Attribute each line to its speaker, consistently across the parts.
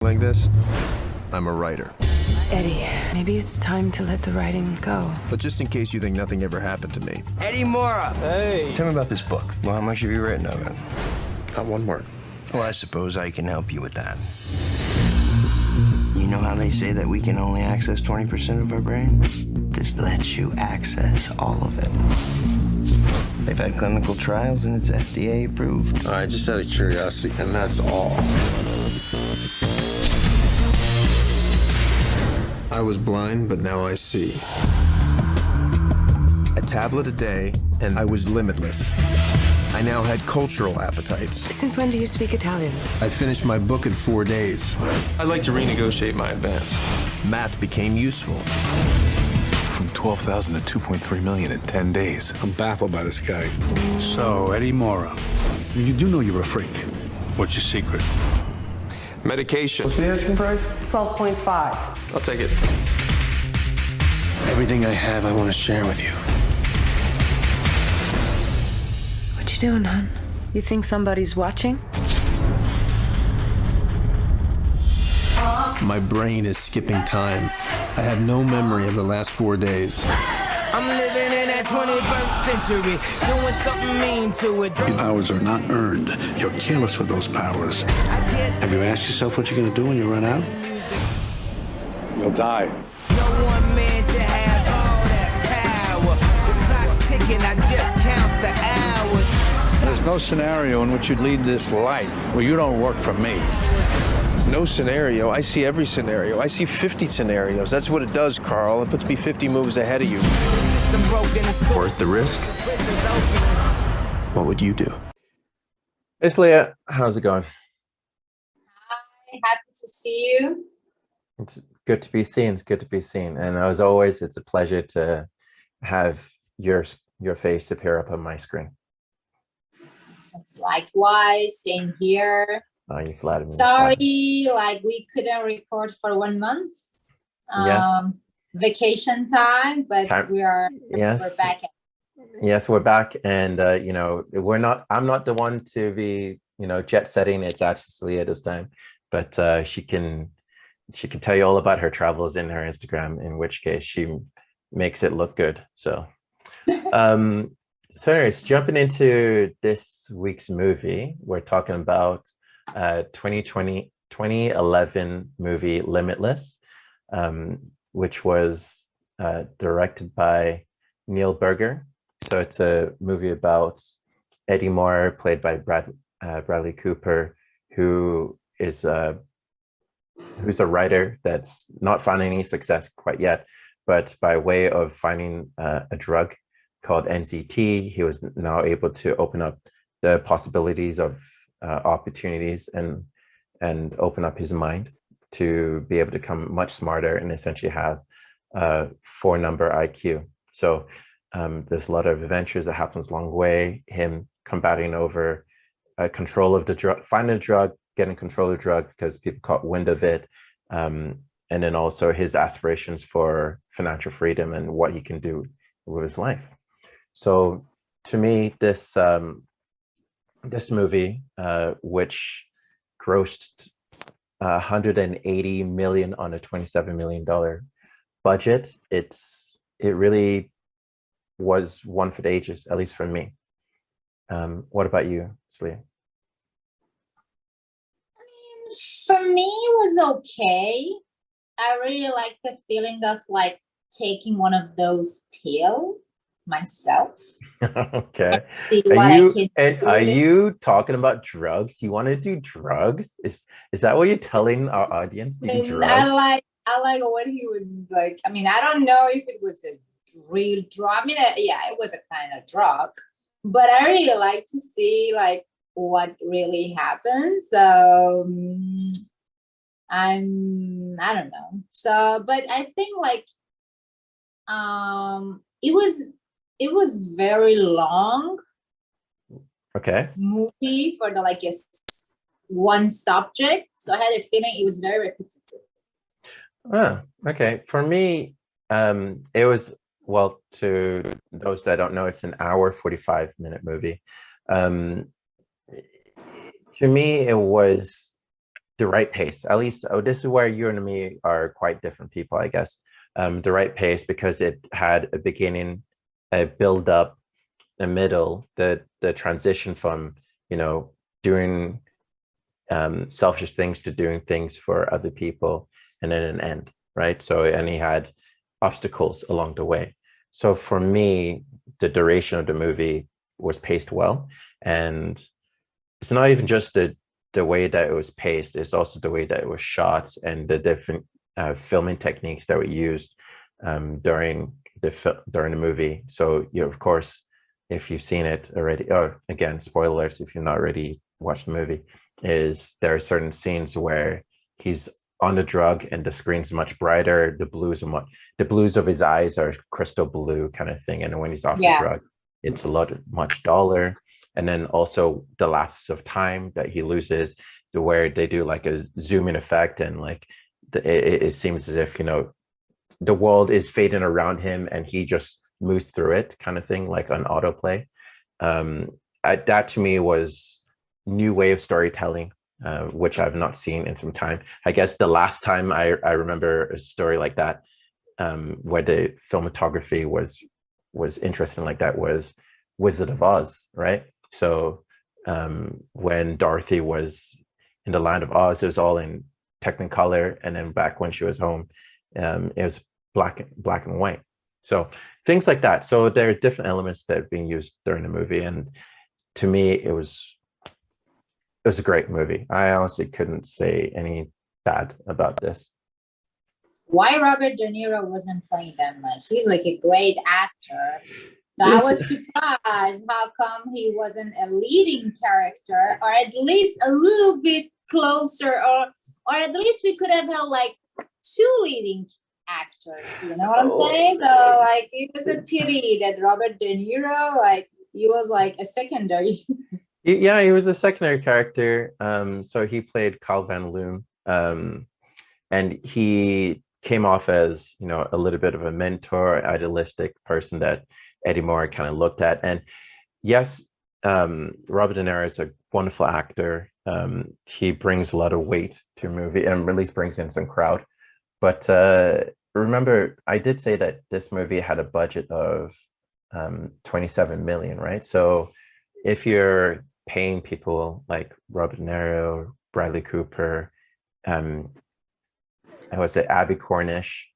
Speaker 1: like this, I'm a writer.
Speaker 2: Eddie, maybe it's time to let the writing go.
Speaker 1: But just in case you think nothing ever happened to me.
Speaker 3: Eddie Mora!
Speaker 1: Hey!
Speaker 3: Tell me about this book. Well, how much have you written of it?
Speaker 1: Not one word.
Speaker 3: Well, I suppose I can help you with that. You know how they say that we can only access 20% of our brain? This lets you access all of it. They've had clinical trials and it's FDA approved.
Speaker 1: All right, just out of curiosity, and that's all. I was blind, but now I see. A tablet a day, and I was limitless. I now had cultural appetites.
Speaker 2: Since when do you speak Italian?
Speaker 1: I finished my book in 4 days.
Speaker 4: I'd like to renegotiate my advance.
Speaker 1: Math became useful.
Speaker 5: From 12,000 to 2.3 million in 10 days.
Speaker 6: I'm baffled by this guy. So, Eddie Mora, you do know you're a freak. What's your secret?
Speaker 4: Medication.
Speaker 1: What's the asking price?
Speaker 2: 12.5.
Speaker 4: I'll take it.
Speaker 5: Everything I have, I want to share with you.
Speaker 2: What you doing, hon? You think somebody's watching?
Speaker 1: My brain is skipping time. I have no memory of the last 4 days.
Speaker 7: I'm living in that 21st century, doing something mean to it.
Speaker 6: Your powers are not earned. You're careless with those powers. Have you asked yourself what you're going to do when you run out? You'll die.
Speaker 7: No one man should have all that power. The clock's ticking, I just count the hours.
Speaker 6: There's no scenario in which you'd lead this life where you don't work for me.
Speaker 4: No scenario. I see every scenario. I see 50 scenarios. That's what it does, Carl. It puts me 50 moves ahead of you.
Speaker 1: Worth the risk? What would you do?
Speaker 8: It's Leah. How's it going?
Speaker 9: Hi, happy to see you.
Speaker 8: It's good to be seen. It's good to be seen. And as always, it's a pleasure to have your face appear up on my screen.
Speaker 9: It's likewise, same here.
Speaker 8: Oh, you flatter me.
Speaker 9: Sorry, like we couldn't record for 1 month.
Speaker 8: Yes.
Speaker 9: Vacation time, but we're back.
Speaker 8: Yes, we're back, and you know, I'm not the one to be, you know, jet setting. It's actually Saliya this time, but she can tell you all about her travels in her Instagram, in which case she makes it look good. So so anyways, jumping into this week's movie, we're talking about 2011 movie Limitless, which was directed by Neil Berger. So it's a movie about Eddie Mora, played by Bradley Cooper, who's a writer that's not found any success quite yet, but by way of finding a drug called NCT, he was now able to open up the possibilities of opportunities and open up his mind to be able to become much smarter and essentially have a 4-number IQ. So there's a lot of adventures that happens along the way, him combating over control of the drug, finding a drug, getting control of the drug because people caught wind of it, and then also his aspirations for financial freedom and what he can do with his life. So to me, this movie, which grossed 180 million on a $27 million budget, it really was one for the ages, at least for me. What about you, Saliya?
Speaker 9: I mean, for me, it was okay. I really like the feeling of like taking one of those pills myself.
Speaker 8: Okay.
Speaker 9: Are
Speaker 8: you talking about drugs? You want to do drugs? Is that what you're telling our audience? Drugs?
Speaker 9: I like what he was like. I mean, I don't know if it was a real drug. I mean, yeah, it was a kind of drug, but I really like to see like what really happened. So I don't know. So, but I think like it was very long.
Speaker 8: Okay.
Speaker 9: Movie for the like one subject, so I had a feeling it was very repetitive.
Speaker 8: Oh, okay. For me, it was, well, to those that don't know, it's an hour 45-minute movie. To me, it was the right pace. At least, this is where you and me are quite different people, I guess. The right pace, because it had a beginning, a build up, a middle, the transition from, you know, doing selfish things to doing things for other people, and then an end, right? So, and he had obstacles along the way. So for me, the duration of the movie was paced well, and it's not even just the way that it was paced, it's also the way that it was shot and the different filming techniques that were used during the movie. So, you know, of course, if you've seen it already, or again, spoilers if you've not already watched the movie, is there are certain scenes where he's on the drug and the screen's much brighter, the blues of his eyes are crystal blue kind of thing, and when he's off the drug, it's much duller. And then also the lapse of time that he loses, where they do like a zoom in effect, and like it seems as if, you know, the world is fading around him and he just moves through it kind of thing, like on autoplay. That to me was new way of storytelling, which I've not seen in some time. I guess the last time I remember a story like that, where the cinematography was interesting like that, was Wizard of Oz, right? So when Dorothy was in the land of Oz, it was all in Technicolor, and then back when she was home, it was black and white. So things like that. So there are different elements that are being used during the movie, and to me, it was a great movie. I honestly couldn't say any bad about this.
Speaker 9: Why Robert De Niro wasn't playing that much? He's like a great actor. So I was surprised how come he wasn't a leading character, or at least a little bit closer, or at least we could have had like two leading actors, you know what I'm saying? So like it was a pity that Robert De Niro, like he was like a secondary.
Speaker 8: Yeah, he was a secondary character. So he played Carl Van Loon, and he came off as, you know, a little bit of a mentor, idealistic person that Eddie Moore kind of looked at. And yes, Robert De Niro is a wonderful actor. He brings a lot of weight to a movie, and at least brings in some crowd. But remember, I did say that this movie had a budget of 27 million, right? So if you're paying people like Robert De Niro, Bradley Cooper, I would say Abby Cornish,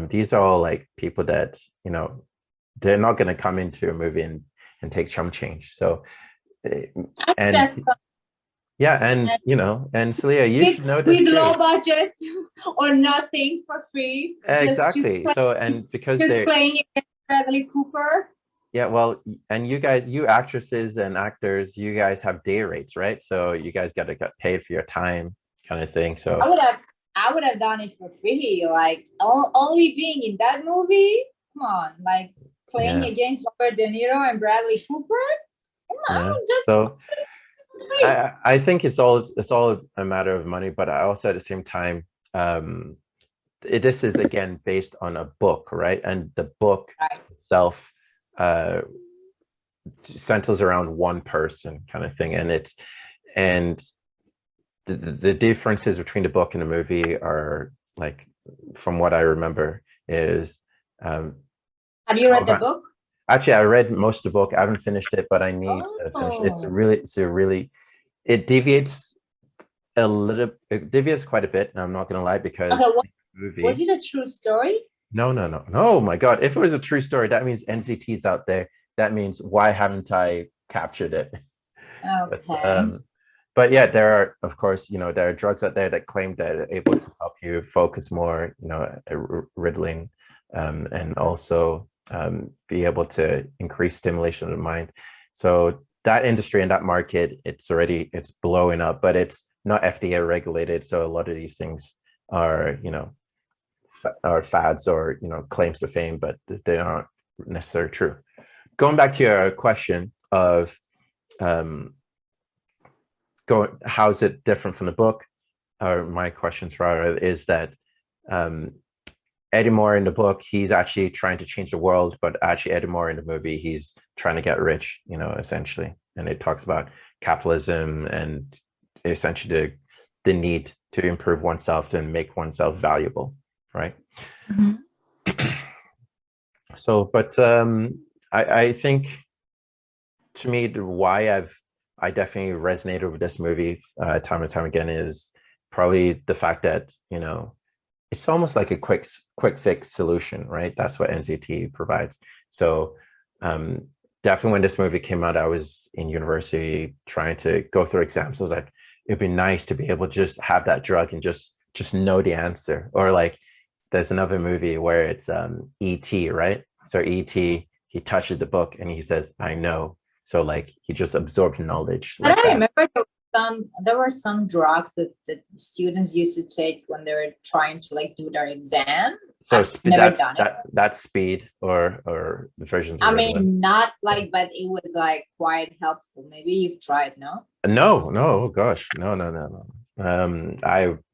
Speaker 8: these are all like people that, you know, they're not going to come into a movie and take chump change. So, and yeah, and you know, and Saliya, you should know this
Speaker 9: with
Speaker 8: too.
Speaker 9: low budget or nothing for free.
Speaker 8: Exactly. So, and because they're
Speaker 9: playing Bradley Cooper.
Speaker 8: Yeah, well, and you guys, you actresses and actors, you guys have day rates, right? So you guys got to get paid for your time, kind of thing. So
Speaker 9: I would have done it for free, like only being in that movie. Come on, like playing against Robert De Niro and Bradley Cooper. Come on, just
Speaker 8: so I think it's all a matter of money, but I also at the same time, this is again based on a book, right? And the book itself centers around one person, kind of thing, and the differences between the book and the movie are, like, from what I remember, is
Speaker 9: have you read the book?
Speaker 8: Actually, I read most of the book. I haven't finished it, but I need to finish it. It deviates it deviates quite a bit. I'm not gonna lie, because movie,
Speaker 9: was it a true story?
Speaker 8: No. Oh my God. If it was a true story, that means NCT's out there. That means why haven't I captured it?
Speaker 9: Okay.
Speaker 8: But yeah, there are, of course, you know, there are drugs out there that claim that are able to help you focus more, you know, Ritalin, and also be able to increase stimulation of the mind. So that industry and that market, it's blowing up, but it's not FDA regulated. So a lot of these things are, you know, are fads or, you know, claims to fame, but they aren't necessarily true. Going back to your question of how's it different from the book, or my questions rather, is that Eddie Moore in the book, he's actually trying to change the world, but actually Eddie Moore in the movie, he's trying to get rich, you know, essentially. And it talks about capitalism and essentially the need to improve oneself and make oneself valuable, right?
Speaker 9: Mhm.
Speaker 8: So, but I think, to me, why I definitely resonated with this movie time and time again is probably the fact that, you know, it's almost like a quick fix solution, right? That's what NCT provides. So definitely when this movie came out, I was in university trying to go through exams. I was like, it'd be nice to be able to just have that drug and just know the answer. Or like, there's another movie where it's E.T., right? So E.T., he touches the book and he says, I know. So like he just absorbed knowledge.
Speaker 9: But
Speaker 8: Like
Speaker 9: I
Speaker 8: that.
Speaker 9: remember there were some drugs that students used to take when they were trying to like do their exam.
Speaker 8: So
Speaker 9: I've never done it.
Speaker 8: that's speed or the versions of
Speaker 9: I
Speaker 8: Ritalin.
Speaker 9: mean, not like, but it was like quite helpful. Maybe you've tried, no?
Speaker 8: No, oh gosh, no.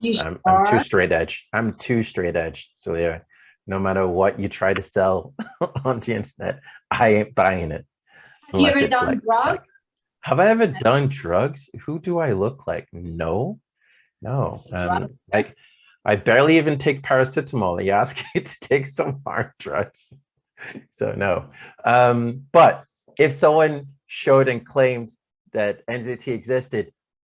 Speaker 9: You
Speaker 8: I'm too
Speaker 9: sure?
Speaker 8: straight edge. I'm too straight edge. So yeah, no matter what you try to sell on the internet, I ain't buying it.
Speaker 9: Have you
Speaker 8: Unless
Speaker 9: ever
Speaker 8: it's
Speaker 9: done
Speaker 8: like,
Speaker 9: drugs?
Speaker 8: have I ever done drugs? Who do I look like? No.
Speaker 9: Drugs?
Speaker 8: Like I barely even take paracetamol. You ask me to take some hard drugs. So no. But if someone showed and claimed that NZT existed,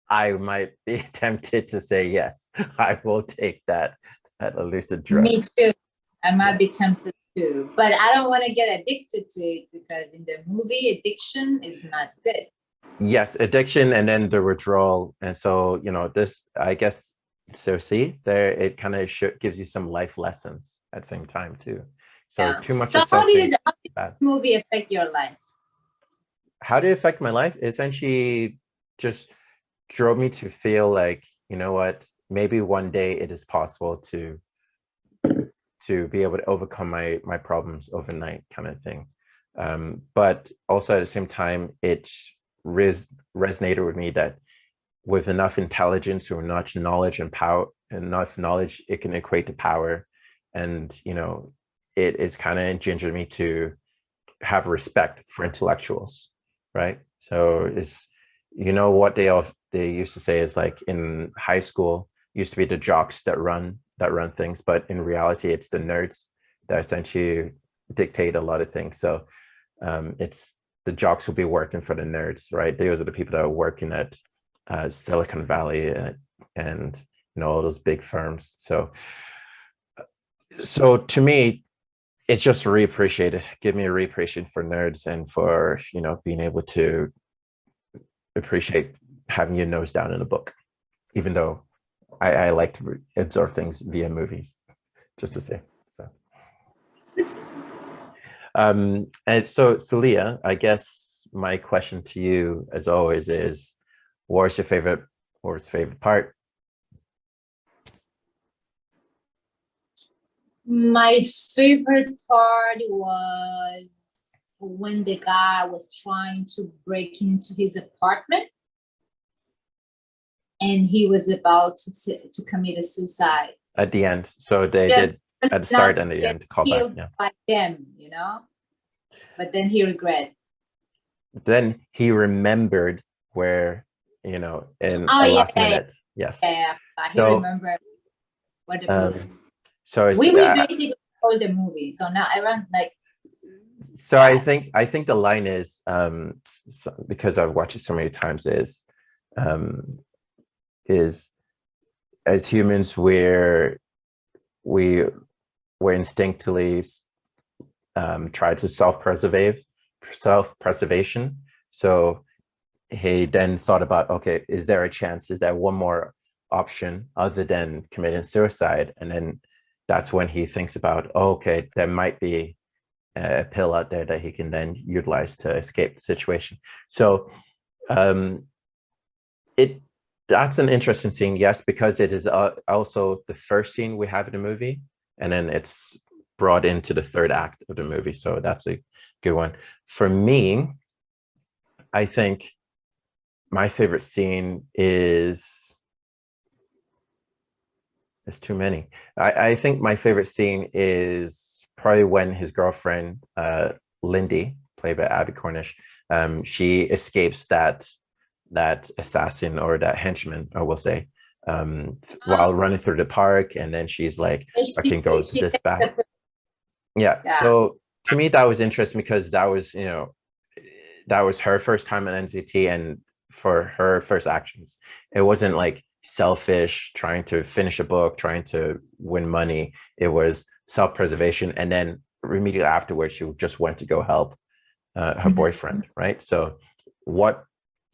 Speaker 8: I might be tempted to say yes. I will take that elusive drug.
Speaker 9: Me too. I might be tempted too, but I don't want to get addicted to it because in the movie, addiction is not good.
Speaker 8: Yes, addiction and then the withdrawal. And so, you know, this, I guess, so see, there it kind of gives you some life lessons at the same time too. So
Speaker 9: Yeah.
Speaker 8: too much
Speaker 9: So
Speaker 8: of
Speaker 9: how
Speaker 8: something
Speaker 9: did
Speaker 8: bad.
Speaker 9: this movie affect your life?
Speaker 8: How did it affect my life? Essentially just drove me to feel like, you know what, maybe one day it is possible to be able to overcome my problems overnight, kind of thing. But also at the same time, it resonated with me that with enough intelligence or enough knowledge and power, it can equate to power. And, you know, it is kind of gingered me to have respect for intellectuals, right? So it's, you know, what they used to say is like in high school used to be the jocks that run things, but in reality it's the nerds that essentially dictate a lot of things. So it's the jocks will be working for the nerds, right? Those are the people that are working at Silicon Valley and you know, all those big firms. So to me, it's just reappreciated. Give me a reappreciation for nerds and for, you know, being able to appreciate having your nose down in a book, even though I like to absorb things via movies, just to say. So, and so Saliya, I guess my question to you, as always, is, what's your favorite part?
Speaker 9: My favorite part was when the guy was trying to break into his apartment and he was about to commit a suicide.
Speaker 8: At the end. So they did at the start and the end call back. Yeah.
Speaker 9: By them, you know? But then he regret.
Speaker 8: Then he remembered where, you know, in the last minute. Yes.
Speaker 9: Yeah, he remembered what the police.
Speaker 8: So it's,
Speaker 9: we basically told the movie. So now everyone like.
Speaker 8: So I think the line is because I've watched it so many times is as humans we're instinctively try to self-preservation. So he then thought about, okay, is there a chance? Is there one more option other than committing suicide? And then that's when he thinks about, oh, okay, there might be a pill out there that he can then utilize to escape the situation. So that's an interesting scene, yes, because it is also the first scene we have in the movie, and then it's brought into the third act of the movie. So that's a good one. For me, I think my favorite scene is, there's too many. I think my favorite scene is probably when his girlfriend, Lindy, played by Abby Cornish, she escapes that assassin or that henchman, I will say, while running through the park, and then she's like, I can go to this back. Yeah. So to me, that was interesting because that was, you know, that was her first time at NCT, and for her first actions, it wasn't like selfish, trying to finish a book, trying to win money. It was self-preservation, and then immediately afterwards, she just went to go help her boyfriend, right? So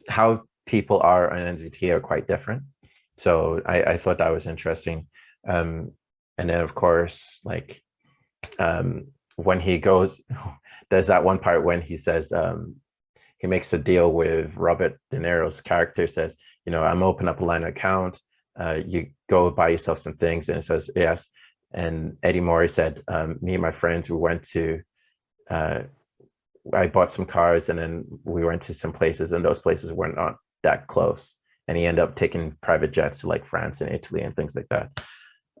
Speaker 8: how people are on NCT are quite different. So I thought that was interesting. And then of course, like when he goes, there's that one part when he says, he makes a deal with Robert De Niro's character, says, you know, I'm opening up a line account, you go buy yourself some things, and it says yes. And Eddie Mori said, me and my friends, we went to, I bought some cars, and then we went to some places, and those places were not that close. And he ended up taking private jets to like France and Italy and things like that.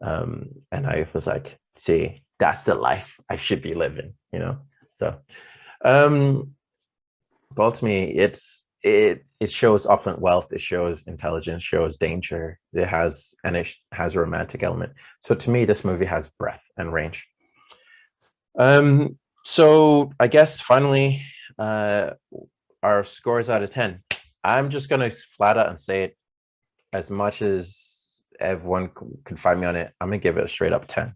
Speaker 8: And I was like, see, that's the life I should be living, you know? So, but to me, it shows opulent wealth, it shows intelligence, shows danger. It has a romantic element. So to me, this movie has breadth and range. So I guess finally, our scores out of 10. I'm just gonna flat out and say it. As much as everyone can find me on it, I'm gonna give it a straight up 10.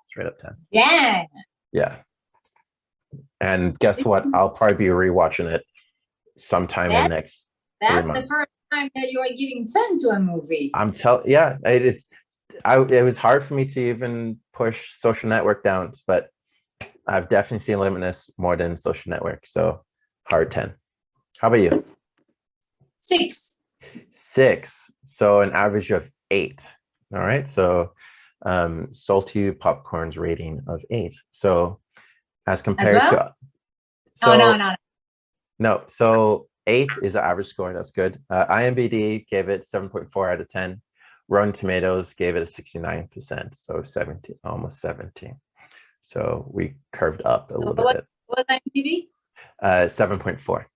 Speaker 8: Straight up 10.
Speaker 9: Yeah.
Speaker 8: Yeah. And guess what? I'll probably be rewatching it sometime in the next 3 months.
Speaker 9: That's the first time that you are giving 10 to a movie.
Speaker 8: Yeah, it was hard for me to even push Social Network down, but I've definitely seen Limitless more than Social Network. So hard 10. How about you?
Speaker 9: 6.
Speaker 8: 6. So an average of 8. All right. So Salty Popcorn's rating of 8. So as compared to no. So 8 is an average score. That's good. IMDb gave it 7.4 out of 10. Rotten Tomatoes gave it a 69%. So 17, almost 17. So we curved up a little bit.
Speaker 9: What was IMDb?
Speaker 8: 7.4.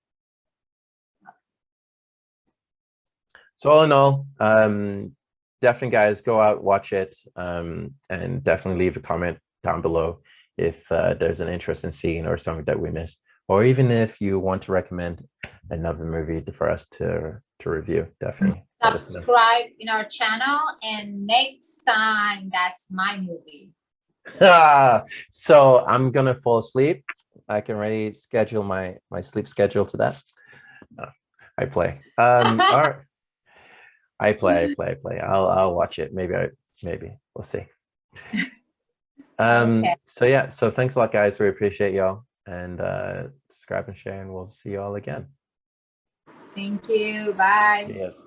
Speaker 8: So all in all, definitely guys, go out, watch it, and definitely leave a comment down below if there's an interesting scene or something that we missed, or even if you want to recommend another movie for us to review. Definitely
Speaker 9: Subscribe in our channel, and next time, that's my movie.
Speaker 8: So I'm gonna fall asleep. I can already schedule my sleep schedule to that. I play. All right. I play. I'll watch it. Maybe we'll see.
Speaker 9: Okay.
Speaker 8: So yeah, so thanks a lot, guys. We appreciate y'all, and subscribe and share, and we'll see y'all again.
Speaker 9: Thank you. Bye.
Speaker 8: Yes.